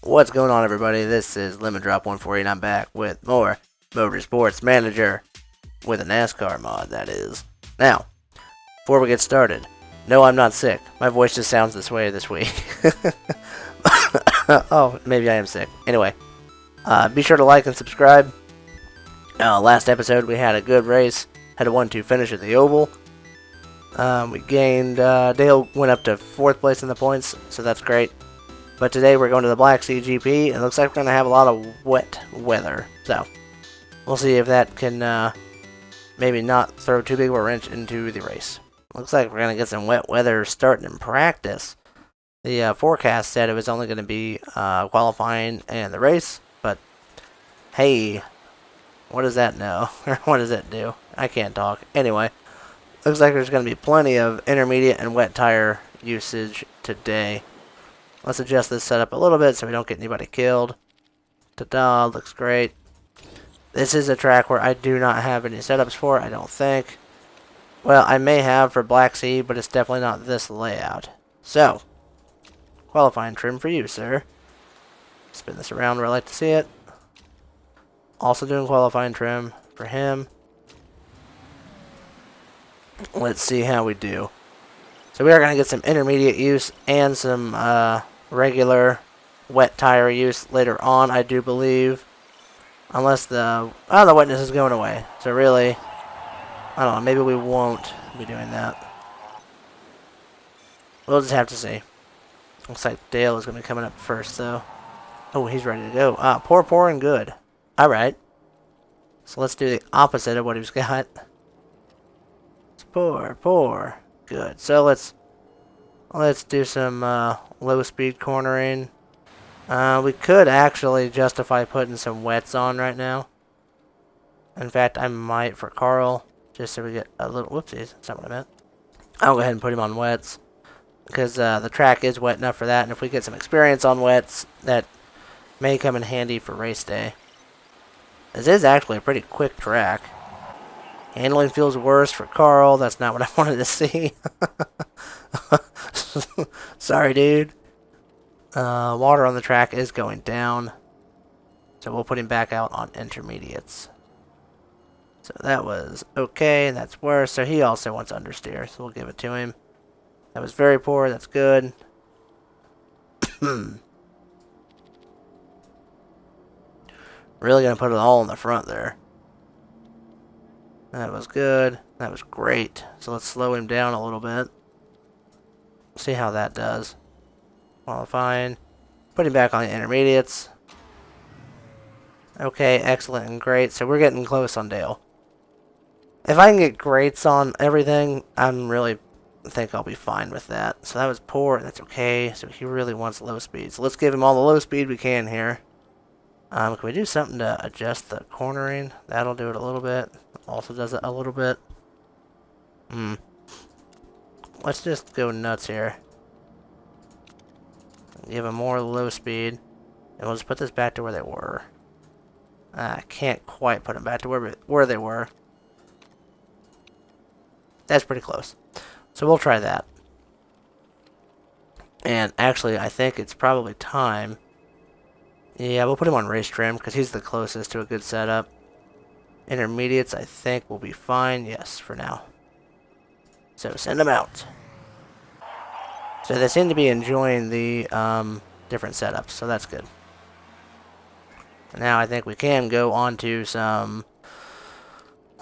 What's going on, everybody? This is Lemon Drop 148. I'm back with more Motorsports Manager with a NASCAR mod, that is. Now, before we get started, no, I'm not sick. My voice just sounds this way this week. Oh, maybe I am sick. Anyway, be sure to like and subscribe. Last episode, we had a good race. Had a 1-2 finish at the Oval. We gained, Dale went up to 4th place in the points, so that's great. But today we're going to the Black Sea GP, and it looks like we're going to have a lot of wet weather. So, we'll see if that can maybe not throw too big of a wrench into the race. Looks like we're going to get some wet weather starting in practice. The forecast said it was only going to be qualifying and the race, but hey, what does that know? Or what does it do? I can't talk. Anyway, looks like there's going to be plenty of intermediate and wet tire usage today. Let's adjust this setup a little bit so we don't get anybody killed. Ta-da, looks great. This is a track where I do not have any setups for, I don't think. Well, I may have for Black Sea, but it's definitely not this layout. So, qualifying trim for you, sir. Spin this around where I like to see it. Also doing qualifying trim for him. Let's see how we do. So we are going to get some intermediate use and some regular wet tire use later on, I do believe. Unless the wetness is going away. So really, I don't know, maybe we won't be doing that. We'll just have to see. Looks like Dale is going to be coming up first, though. Oh, he's ready to go. Poor, and good. Alright. So let's do the opposite of what he's got. It's poor. Good. So let's do some low speed cornering. We could actually justify putting some wets on right now. In fact, I might for Carl, just so we get a little. Whoopsies, that's not what I meant. I'll go ahead and put him on wets because the track is wet enough for that, and if we get some experience on wets, that may come in handy for race day. This is actually a pretty quick track. Handling feels worse for Carl. That's not what I wanted to see. Sorry, dude. Water on the track is going down. So we'll put him back out on intermediates. So that was okay, and that's worse. So he also wants understeer, so we'll give it to him. That was very poor. That's good. Really going to put it all in the front there. That was good. That was great. So let's slow him down a little bit. See how that does. Qualifying. Put him back on the intermediates. Okay, excellent and great. So we're getting close on Dale. If I can get greats on everything, I'm really think I'll be fine with that. So that was poor, and that's okay. So he really wants low speed. So let's give him all the low speed we can here. Can we do something to adjust the cornering? That'll do it a little bit. Also does it a little bit. Let's just go nuts here. Give them more low speed. And we'll just put this back to where they were. I can't quite put them back to where they were. That's pretty close. So we'll try that. And actually, I think it's probably time. Yeah, we'll put him on race trim because he's the closest to a good setup. Intermediates, I think, will be fine. Yes, for now. So send them out. So they seem to be enjoying the different setups, so that's good. And now I think we can go on to some,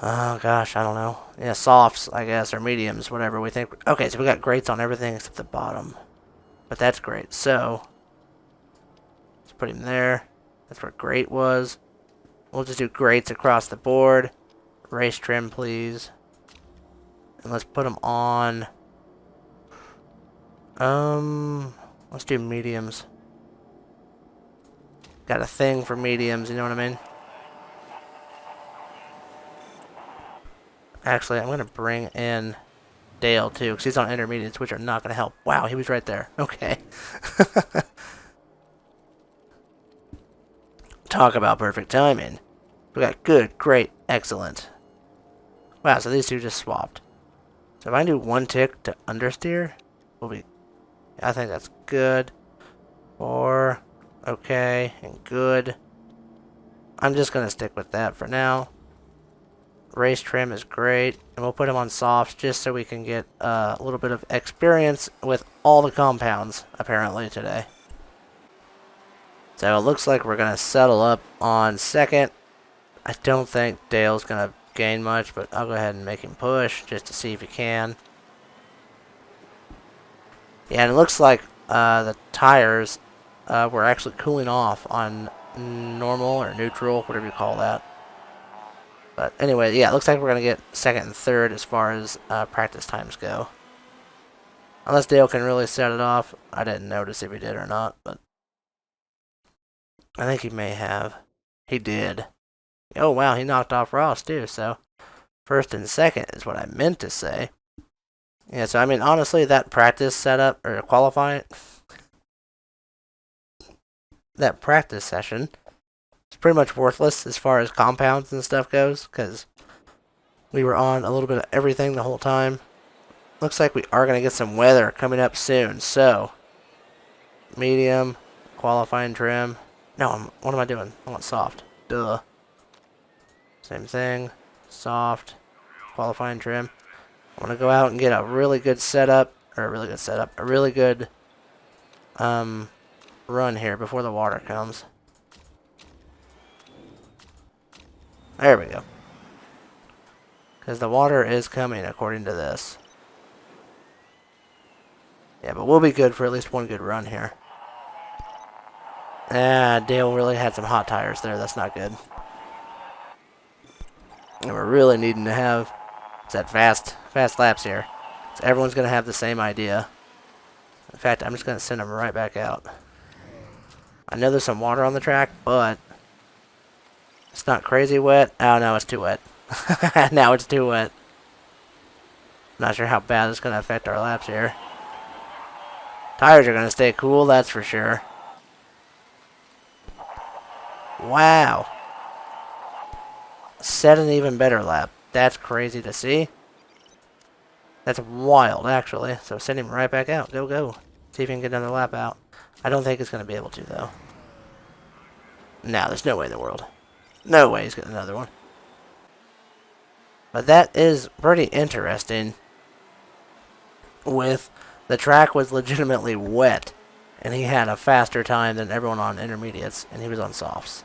oh gosh, I don't know. Yeah, softs, I guess, or mediums, whatever we think. Okay, so we got greats on everything except the bottom. But that's great. So let's put him there. That's where great was. We'll just do greats across the board. Race trim, please. And let's put them on. Let's do mediums. Got a thing for mediums, you know what I mean? Actually, I'm going to bring in Dale, too, because he's on intermediates, which are not going to help. Wow, he was right there. Okay. Talk about perfect timing. We got good, great, excellent. Wow, so these two just swapped. So if I do one tick to understeer, we'll be... I think that's good. Or... okay and good. I'm just going to stick with that for now. Race trim is great, and we'll put him on softs just so we can get a little bit of experience with all the compounds, apparently, today. So it looks like we're going to settle up on second. I don't think Dale's going to gain much, but I'll go ahead and make him push just to see if he can. Yeah, and it looks like the tires were actually cooling off on normal or neutral, whatever you call that. But anyway, yeah, it looks like we're going to get second and third as far as practice times go. Unless Dale can really set it off. I didn't notice if he did or not, but I think he may have. He did. Oh, wow, he knocked off Ross, too, so first and second is what I meant to say. Yeah, so, I mean, honestly, that practice setup, or qualifying, that practice session is pretty much worthless as far as compounds and stuff goes, because we were on a little bit of everything the whole time. Looks like we are going to get some weather coming up soon, so medium, qualifying trim. No, what am I doing? I want soft. Duh. Same thing. Soft. Qualifying trim. I want to go out and get a really good setup. Or a really good setup. A really good run here before the water comes. There we go. Because the water is coming according to this. Yeah, but we'll be good for at least one good run here. Ah, Dale really had some hot tires there. That's not good. And we're really needing to have that fast laps here. So everyone's going to have the same idea. In fact, I'm just going to send them right back out. I know there's some water on the track, but it's not crazy wet. Oh, no, it's too wet. Now it's too wet. Not sure how bad it's going to affect our laps here. Tires are going to stay cool, that's for sure. Wow. Set an even better lap. That's crazy to see. That's wild, actually. So send him right back out. Go, go. See if he can get another lap out. I don't think he's going to be able to, though. No, there's no way in the world. No way he's getting another one. But that is pretty interesting. With the track was legitimately wet. And he had a faster time than everyone on intermediates. And he was on softs.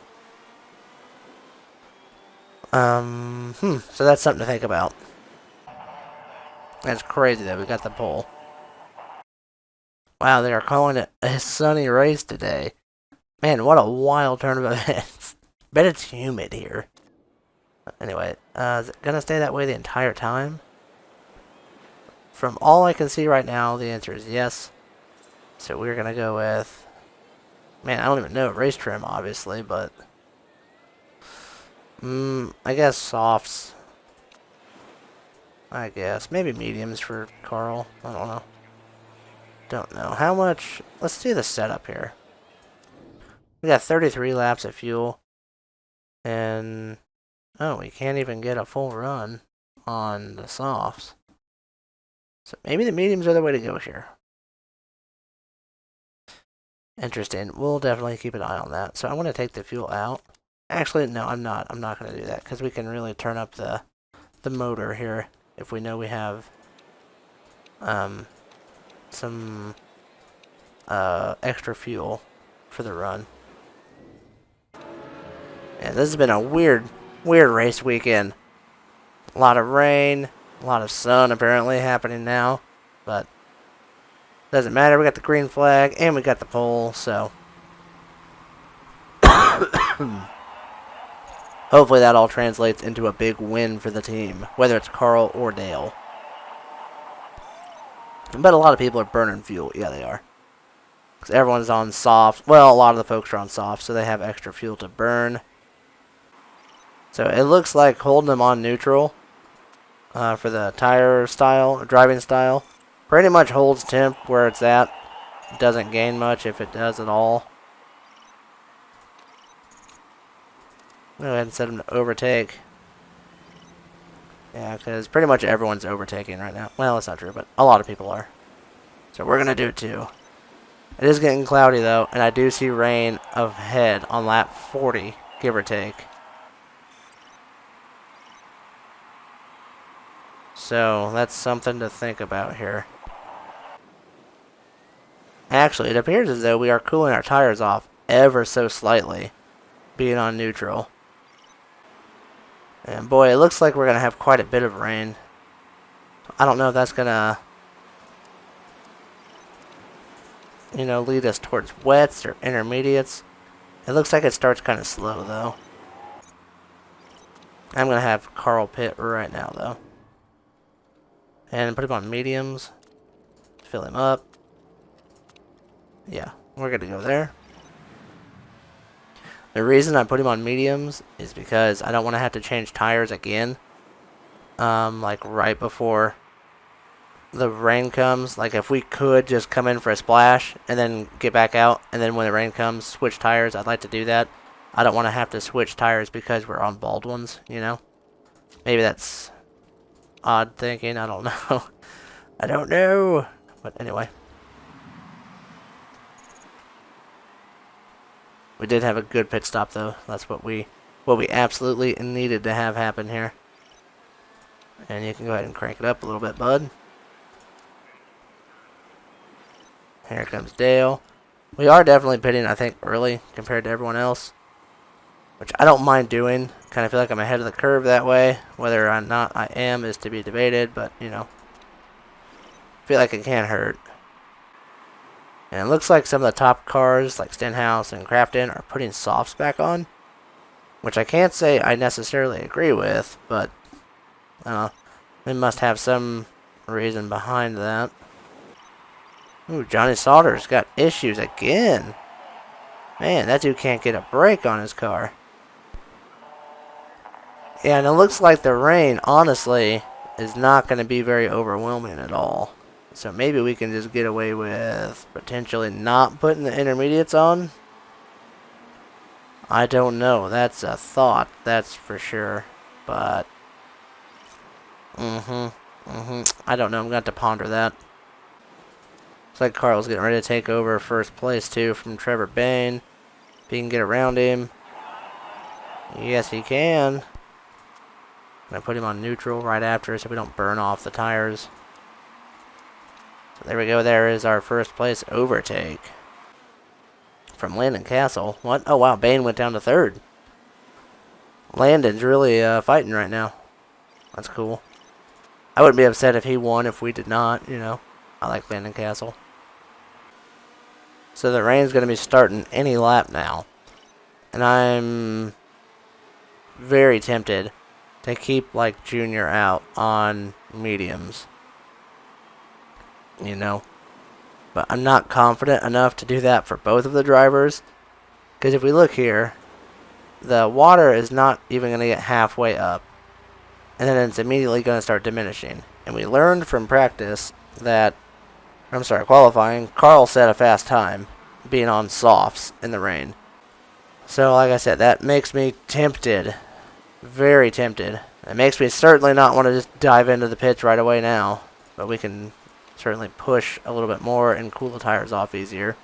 So that's something to think about. That's crazy that we got the pole. Wow, they are calling it a sunny race today. Man, what a wild turn of events. Bet it's humid here. Anyway, is it gonna stay that way the entire time? From all I can see right now, the answer is yes. So we're gonna go with... Man, I don't even know race trim, obviously, but... I guess softs. I guess. Maybe mediums for Carl. I don't know. Don't know. How much... Let's do the setup here. We got 33 laps of fuel. And... Oh, we can't even get a full run on the softs. So maybe the mediums are the way to go here. Interesting. We'll definitely keep an eye on that. So I want to take the fuel out. Actually, no, I'm not. I'm not going to do that because we can really turn up the motor here if we know we have some extra fuel for the run. Yeah, this has been a weird race weekend. A lot of rain, a lot of sun apparently happening now, but doesn't matter. We got the green flag and we got the pole, so hopefully that all translates into a big win for the team, whether it's Carl or Dale. But a lot of people are burning fuel. Yeah, they are. Because everyone's on soft. Well, a lot of the folks are on soft, so they have extra fuel to burn. So it looks like holding them on neutral for the tire style, driving style, pretty much holds temp where it's at. It doesn't gain much if it does at all. Go ahead and set them to overtake. Yeah, because pretty much everyone's overtaking right now. Well, that's not true, but a lot of people are. So we're going to do it too. It is getting cloudy though, and I do see rain ahead on lap 40, give or take. So that's something to think about here. Actually, it appears as though we are cooling our tires off ever so slightly, being on neutral. And boy, it looks like we're going to have quite a bit of rain. I don't know if that's going to, lead us towards wets or intermediates. It looks like it starts kind of slow, though. I'm going to have Carl pit right now, though. And put him on mediums. Fill him up. Yeah, we're good to go there. The reason I put him on mediums is because I don't want to have to change tires again. Like right before the rain comes. Like if we could just come in for a splash and then get back out, and then when the rain comes, switch tires, I'd like to do that. I don't want to have to switch tires because we're on bald ones, Maybe that's odd thinking, I don't know. I don't know. But anyway. We did have a good pit stop though. That's what we absolutely needed to have happen here. And you can go ahead and crank it up a little bit, bud. Here comes Dale. We are definitely pitting, I think, early compared to everyone else, which I don't mind doing. Kind of feel like I'm ahead of the curve that way. Whether or not I am is to be debated, but, feel like it can't hurt. And it looks like some of the top cars, like Stenhouse and Crafton, are putting softs back on, which I can't say I necessarily agree with, but they must have some reason behind that. Ooh, Johnny Sauter's got issues again. Man, that dude can't get a brake on his car. Yeah, and it looks like the rain, honestly, is not going to be very overwhelming at all. So maybe we can just get away with potentially not putting the intermediates on. I don't know. That's a thought, that's for sure. But, I don't know. I'm going to have to ponder that. Looks like Carl's getting ready to take over first place, too, from Trevor Bain. If he can get around him. Yes, he can. I'm going to put him on neutral right after so we don't burn off the tires. So there we go. There is our first place overtake. From Landon Castle. What? Oh, wow. Bain went down to third. Landon's really fighting right now. That's cool. I wouldn't be upset if he won if we did not, I like Landon Castle. So the rain's going to be starting any lap now. And I'm very tempted to keep, like, Junior out on mediums. But I'm not confident enough to do that for both of the drivers. Because if we look here, the water is not even going to get halfway up. And then it's immediately going to start diminishing. And we learned from practice that, qualifying, Carl set a fast time being on softs in the rain. So, like I said, that makes me tempted. Very tempted. It makes me certainly not want to just dive into the pits right away now. But we can certainly push a little bit more and cool the tires off easier.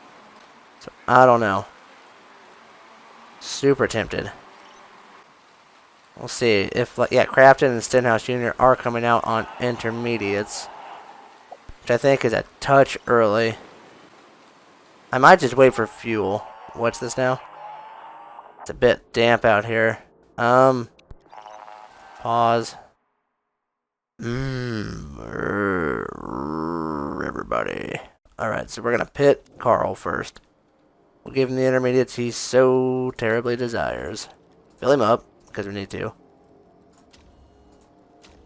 So, I don't know. Super tempted. We'll see if, Crafton and Stenhouse Jr. are coming out on intermediates, which I think is a touch early. I might just wait for fuel. What's this now? It's a bit damp out here. Pause. Everybody. Alright, so we're going to pit Carl first. We'll give him the intermediates he so terribly desires. Fill him up, because we need to.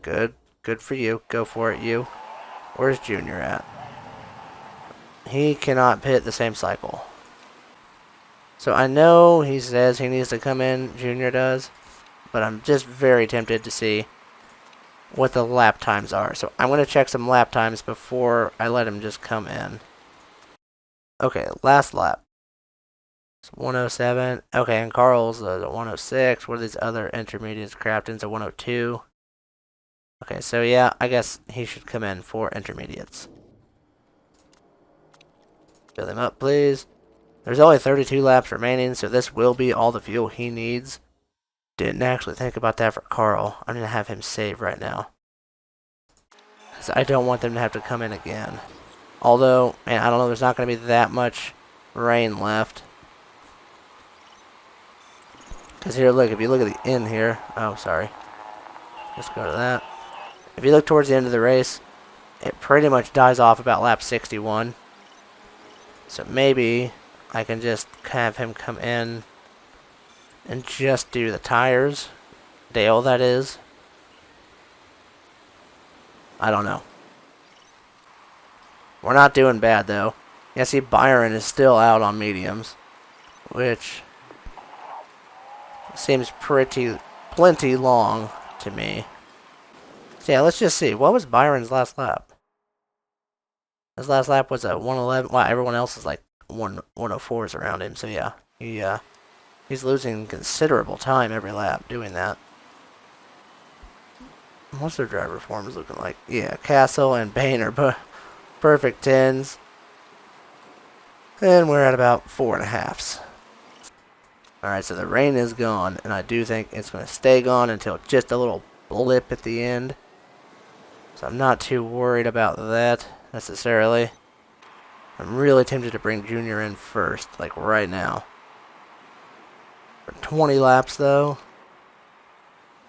Good. Good for you. Go for it, you. Where's Junior at? He cannot pit the same cycle. So I know he says he needs to come in, Junior does. But I'm just very tempted to see what the lap times are. So I'm going to check some lap times before I let him just come in. Okay, last lap. It's 107. Okay, and Carl's a 106. What are these other intermediates? Crafton's a 102. Okay, so yeah, I guess he should come in for intermediates. Fill him up, please. There's only 32 laps remaining, so this will be all the fuel he needs. Didn't actually think about that for Carl. I'm going to have him save right now. Because I don't want them to have to come in again. Although, man, I don't know, there's not going to be that much rain left. Because here, look, if you look at the end here. Oh, sorry. Let's go to that. If you look towards the end of the race, it pretty much dies off about lap 61. So maybe I can just have him come in and just do the tires. Dale, that is. I don't know. We're not doing bad, though. You see Byron is still out on mediums, which seems plenty long to me. So yeah, let's just see. What was Byron's last lap? His last lap was a 111. Wow, everyone else is like 104s around him. So yeah, he's losing considerable time every lap doing that. What's their driver forms looking like? Yeah, Castle and Bain are perfect 10s. And we're at about 4.5s. Alright, so the rain is gone, and I do think it's going to stay gone until just a little blip at the end. So I'm not too worried about that, necessarily. I'm really tempted to bring Junior in first, like right now. For 20 laps, though.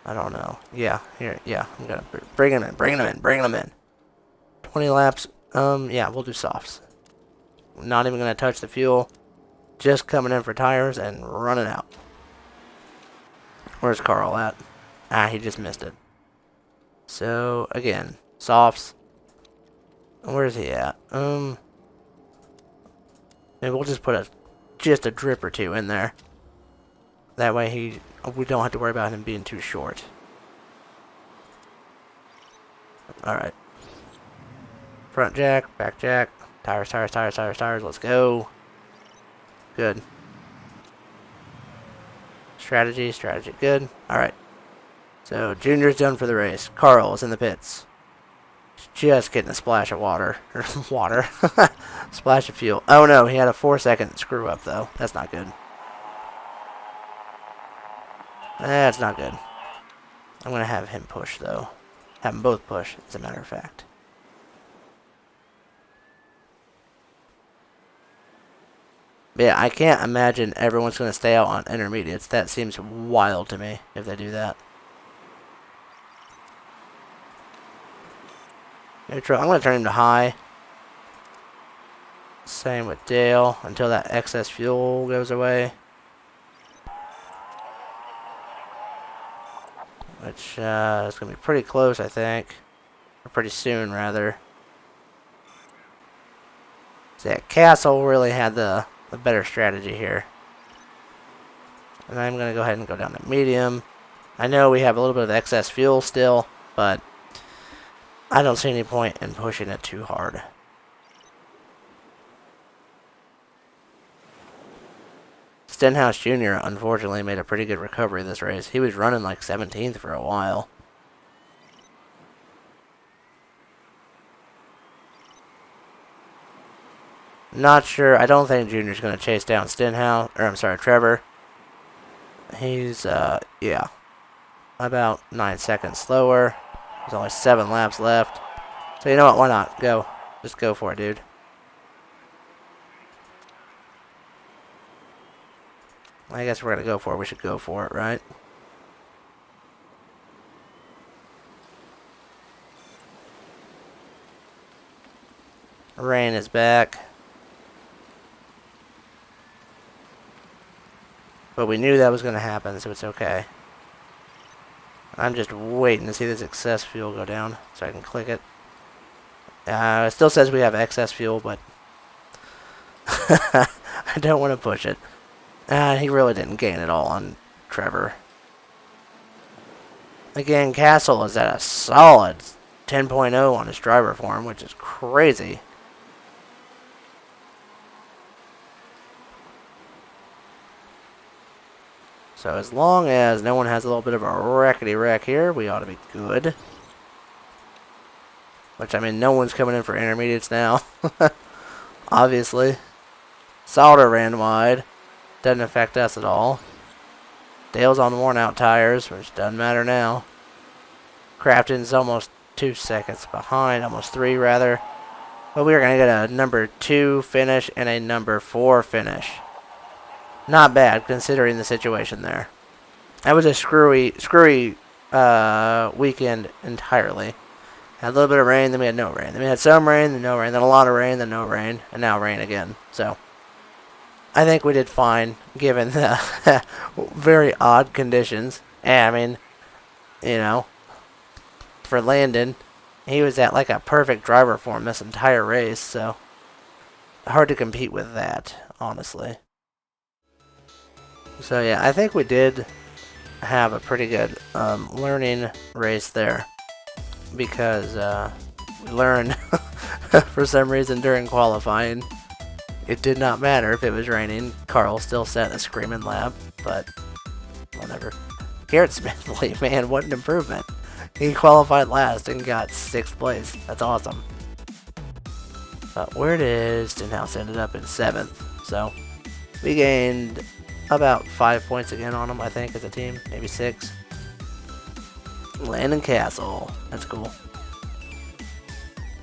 I don't know. Yeah, here, yeah, I'm going to bring him in. 20 laps, yeah, we'll do softs. Not even going to touch the fuel. Just coming in for tires and running out. Where's Carl at? Ah, he just missed it. So, again, softs. Where's he at? Maybe we'll just put just a drip or two in there. That way we don't have to worry about him being too short. Alright. Front jack, back jack. Tires, let's go. Good. Strategy, good. Alright. So, Junior's done for the race. Carl is in the pits. He's just getting a splash of water. Water. Splash of fuel. Oh no, he had a 4-second screw up though. That's not good. That's not good. I'm going to have him push though. Have them both push, as a matter of fact. But yeah, I can't imagine everyone's going to stay out on intermediates. That seems wild to me if they do that. Neutral. I'm going to turn him to high. Same with Dale until that excess fuel goes away. Which is going to be pretty close, I think. Or pretty soon, rather. So yeah, Castle really had the better strategy here. And I'm going to go ahead and go down to medium. I know we have a little bit of excess fuel still, but I don't see any point in pushing it too hard. Stenhouse Jr. unfortunately made a pretty good recovery this race. He was running like 17th for a while. Not sure. I don't think Junior's going to chase down Stenhouse. Or, I'm sorry, Trevor. He's, yeah. About 9 seconds slower. There's only 7 laps left. So, you know what? Why not? Go. Just go for it, dude. I guess we're going to go for it. We should go for it, right? Rain is back. But we knew that was going to happen, so it's okay. I'm just waiting to see this excess fuel go down so I can click it. It still says we have excess fuel, but I don't want to push it. He really didn't gain it all on Trevor. Again, Castle is at a solid 10.0 on his driver form, which is crazy. So as long as no one has a little bit of a wreckety wreck here, we ought to be good. Which, I mean, no one's coming in for intermediates now. Obviously. Sauter ran wide. Doesn't affect us at all. Dale's on worn out tires, which doesn't matter now. Crafton's almost 2 seconds behind, almost 3 rather. But we are going to get a number 2 finish and a number 4 finish. Not bad considering the situation there. That was a screwy weekend entirely. Had a little bit of rain, then we had no rain. Then we had some rain, then no rain, then a lot of rain, then no rain, and now rain again. So I think we did fine given the very odd conditions. And I mean, you know, for Landon, he was at like a perfect driver form this entire race, so hard to compete with that, honestly. So yeah, I think we did have a pretty good learning race there, because we learned for some reason during qualifying it did not matter if it was raining. Carl still set a screaming lap, but whatever. Garrett Smithley, man, what an improvement. He qualified last and got 6th place. That's awesome. But where did Stenhouse ended up in 7th? So we gained about 5 points again on him, I think, as a team. Maybe 6. Landon Castle. That's cool.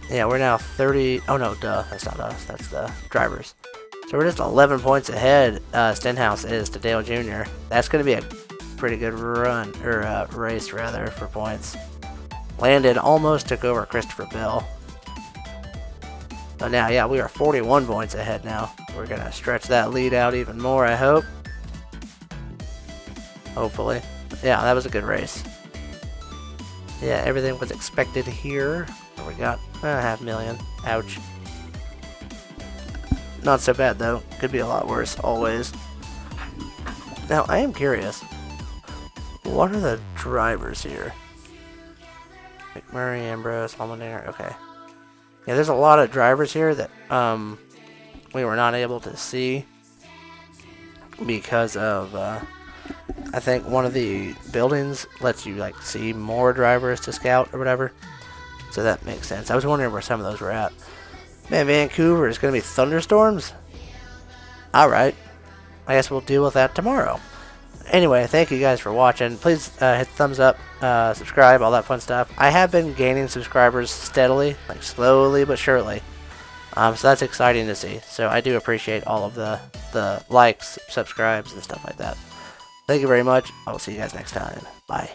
Yeah, we're now 30... Oh, no, duh. That's not us. That's the drivers. So we're just 11 points ahead, Stenhouse is, to Dale Jr. That's going to be a pretty good run, or race, rather, for points. Landon almost took over Christopher Bell. But now, yeah, we are 41 points ahead now. We're going to stretch that lead out even more, I hope. Hopefully. Yeah, that was a good race. Yeah, everything was expected here. We got 500,000. Ouch. Not so bad, though. Could be a lot worse, always. Now, I am curious. What are the drivers here? McMurray, Ambrose, Allmendinger. Okay. Yeah, there's a lot of drivers here that we were not able to see because of I think one of the buildings lets you like see more drivers to scout or whatever. So that makes sense. I was wondering where some of those were at. Man, Vancouver is going to be thunderstorms? Alright. I guess we'll deal with that tomorrow. Anyway, thank you guys for watching. Please hit thumbs up, subscribe, all that fun stuff. I have been gaining subscribers steadily, like slowly but surely. So that's exciting to see. So I do appreciate all of the likes, subscribes, and stuff like that. Thank you very much. I will see you guys next time. Bye.